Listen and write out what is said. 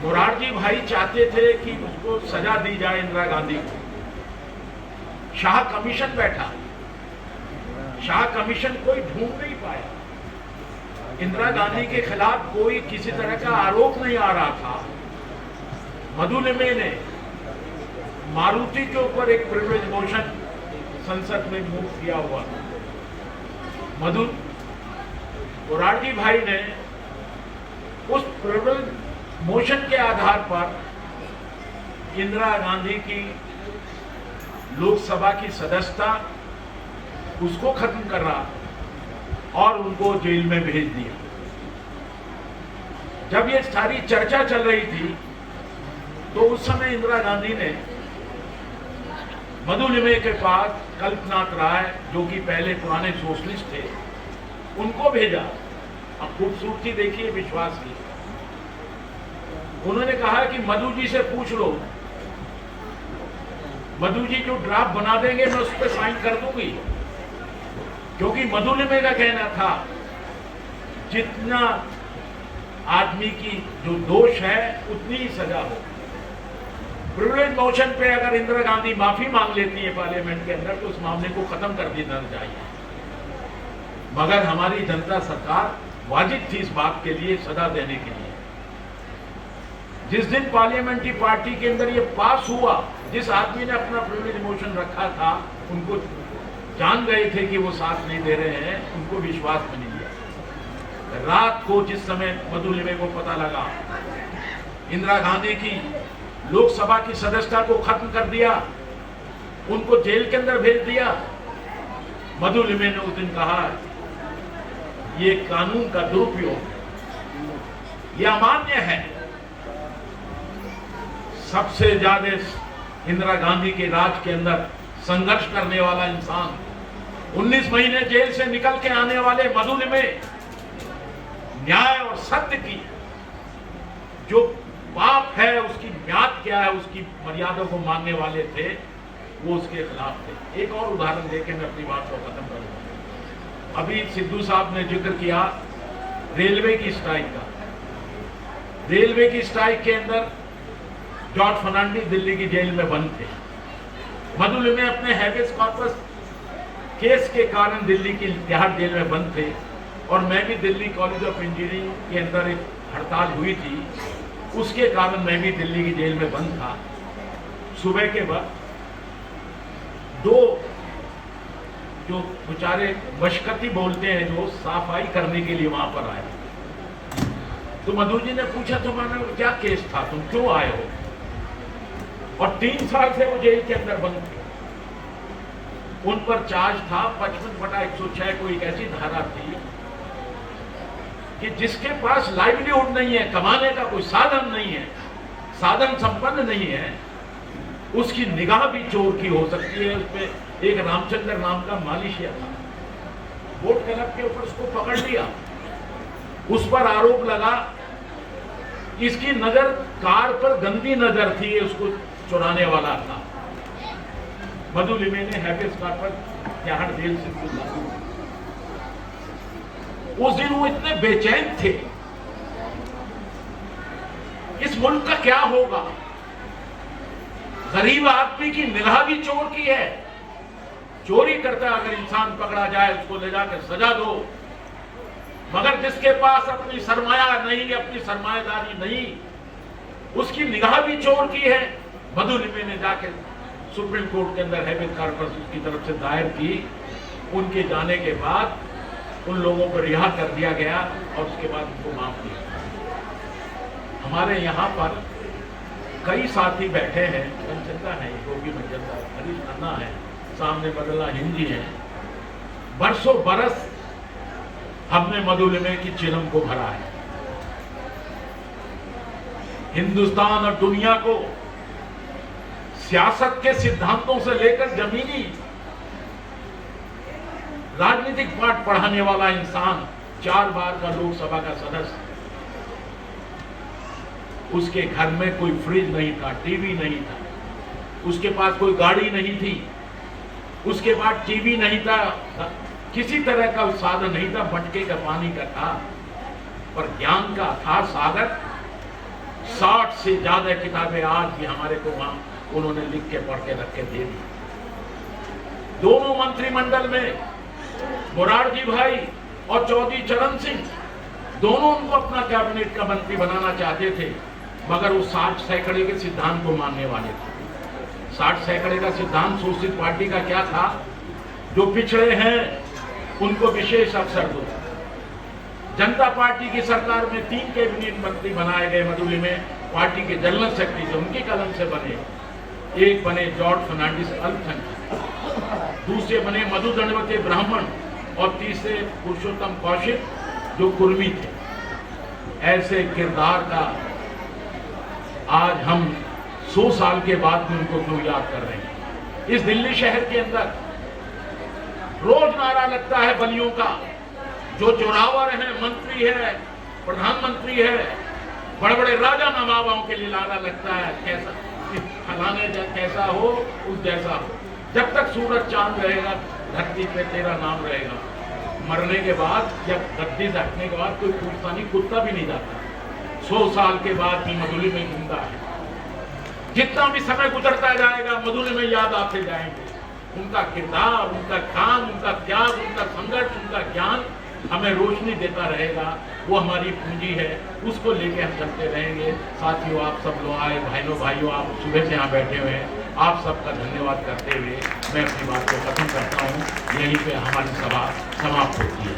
मोरारजी भाई चाहते थे कि उसको सजा दी जाए इंदिरा गांधी को। शाह कमीशन बैठा, शाह कमीशन कोई ढूंढ नहीं पाया, इंदिरा गांधी के खिलाफ कोई किसी तरह का आरोप नहीं आ रहा था। मधुलिमे ने मारुति के ऊपर एक प्रिविलेज मोशन संसद में मूव किया हुआ था। मोरारजी भाई ने उस प्रिविलेज मोशन के आधार पर इंदिरा गांधी की लोकसभा की सदस्यता उसको खत्म कर रहा और उनको जेल में भेज दिया। जब ये सारी चर्चा चल रही थी तो उस समय इंदिरा गांधी ने मधुलिमे के पास कल्पनाथ राय, जो कि पहले पुराने सोशलिस्ट थे, उनको भेजा। अब खूबसूरती देखिए विश्वास की। उन्होंने कहा कि मधु जी से पूछ लो, मधु जी जो ड्राफ्ट बना देंगे मैं उस पर साइन कर दूंगी, क्योंकि मधुलिमे का कहना था जितना आदमी की जो दोष है उतनी ही सजा हो। प्रिविलेज मोशन पे अगर इंदिरा गांधी माफी मांग लेती है पार्लियामेंट के अंदर तो उस मामले को खत्म कर देना चाहिए, मगर हमारी जनता सरकार वाजिब थी इस बात के लिए सजा देने के लिए। जिस दिन पार्लियामेंट्री पार्टी के अंदर ये पास हुआ, जिस आदमी ने अपना प्रिविलेज मोशन रखा था, उनको जान गए थे कि वो साथ नहीं दे रहे हैं, उनको विश्वास में नहीं लिया। रात को जिस समय मधुलिमे को पता लगा इंदिरा गांधी की लोकसभा की सदस्यता को खत्म कर दिया, उनको जेल के अंदर भेज दिया, मधुलिमे ने उस दिन कहा ये कानून का दुरुपयोग, ये अमान्य है। सबसे ज्यादा इंदिरा गांधी के राज के अंदर संघर्ष करने वाला इंसान, 19 महीने जेल से निकल के आने वाले मधुलिमे, न्याय और सत्य की जो पाप है उसकी म्याद क्या है, उसकी मर्यादा को मानने वाले थे, वो उसके खिलाफ थे। एक और उदाहरण देके मैं अपनी बात को खत्म करूंगा। अभी सिद्धू साहब ने जिक्र किया रेलवे की स्ट्राइक का। रेलवे की स्ट्राइक के अंदर जॉर्ज फर्नांडिस दिल्ली की जेल में बंद थे। मधुलिमे अपने हैबियस कॉर्पस केस के कारण दिल्ली की तिहाड़ जेल में बंद थे, और मैं भी दिल्ली कॉलेज ऑफ इंजीनियरिंग के अंदर एक हड़ताल हुई थी, उसके कारण मैं भी दिल्ली की जेल में बंद था। सुबह के वक्त दो जो बेचारे मशक्कती बोलते हैं, जो सफाई करने के लिए वहां पर आए, तो मधु जी ने पूछा तुम्हारा क्या केस था, तुम क्यों आए हो? और 3 साल से वो जेल के अंदर बंद थे। उन पर चार्ज था 55/106, कोई एक ऐसी धारा थी कि जिसके पास लाइवलीहुड नहीं है, कमाने का कोई साधन नहीं है, साधन संपन्न नहीं है, उसकी निगाह भी चोर की हो सकती है। उसमें एक रामचंद्र नाम का मालिशिया था, बोट क्लब के ऊपर उसको पकड़ लिया, उस पर आरोप लगा इसकी नजर कार पर गंदी नजर थी, उसको चुराने वाला था। मधुलिमे ने हैबियस कॉर्पस तिहाड़ जेल से छुड़ा। उस दिन वो इतने बेचैन थे, इस मुल्क का क्या होगा? गरीब आदमी की निगाह भी चोर की है। चोरी करता अगर इंसान पकड़ा जाए उसको ले जाकर सजा दो, मगर जिसके पास अपनी सरमाया नहीं, अपनी सरमायादारी नहीं, उसकी निगाह भी चोर की है। मधुलिमे ने जाकर सुप्रीम कोर्ट के अंदर हैबियस कॉर्पस उसकी तरफ से दायर की। उनके जाने के बाद उन लोगों को रिहा कर दिया गया और उसके बाद उनको माफ किया। हमारे यहाँ पर कई साथी बैठे हैं, जनचंदा है, योगी मंजंदा, हरीश खन्ना है, सामने बदला हिंदी है। बरसों बरस हमने मधुलिमे की चिलम को भरा है। हिंदुस्तान और दुनिया को सियासत के सिद्धांतों से लेकर जमीनी राजनीतिक पाठ पढ़ाने वाला इंसान, 4 बार का लोकसभा का सदस्य, उसके घर में कोई फ्रिज नहीं था, टीवी नहीं था, उसके पास कोई गाड़ी नहीं थी, उसके पास टीवी नहीं था, किसी तरह का साधन नहीं था, मटके का पानी का था, पर ज्ञान का अथाह सागर 60 से ज्यादा किताबें आज भी हमारे को वहां उन्होंने लिख के पढ़ के रख के दे दी। दोनों मंत्रिमंडल में मोरारजी भाई और चौधरी चरण सिंह दोनों उनको अपना कैबिनेट का मंत्री बनाना चाहते थे, मगर वो 60 सैकड़े के सिद्धांत को मानने वाले थे। 60 सैकड़े का सिद्धांत सोशलिस्ट पार्टी का क्या था? जो पिछड़े हैं उनको विशेष अवसर दो। जनता पार्टी की सरकार में 3 कैबिनेट मंत्री बनाए गए मधुली में, पार्टी के जनरल सेक्रेटरी उनकी कलम से बने। एक बने जॉर्ज फर्नांडिस अल्पसंख्यक, दूसरे बने मधु दंडवते ब्राह्मण और तीसरे पुरुषोत्तम कौशिक जो कुर्मी थे। ऐसे किरदार का आज हम 100 साल के बाद भी उनको क्यों याद कर रहे हैं? इस दिल्ली शहर के अंदर रोज नारा लगता है बलियों का, जो जोरावर है, मंत्री है, प्रधानमंत्री है, बड़े बड़े राजा नवाबों के लिए नारा लगता है, कैसा फलाने कैसा हो उस जैसा हो। जब तक सूरज चांद रहेगा धरती पे तेरा नाम रहेगा। मरने के बाद, जब गद्दी से हटने के बाद कोई पूछता नहीं, कुत्ता भी नहीं जाता। 100 साल के बाद भी मधुली में जिंदा है। जितना भी समय गुजरता जाएगा मधुली में याद आते जाएंगे। उनका किरदार, उनका काम, उनका त्याग, उनका संघर्ष, उनका ज्ञान हमें रोशनी देता रहेगा। वो हमारी पूंजी है, उसको लेके हम चलते रहेंगे। साथियों, आप सब लोग आए, भाइयों, आप सुबह से यहाँ बैठे हुए हैं, आप सबका धन्यवाद करते हुए मैं अपनी बात को खत्म करता हूँ। यहीं पे हमारी सभा समाप्त होती है।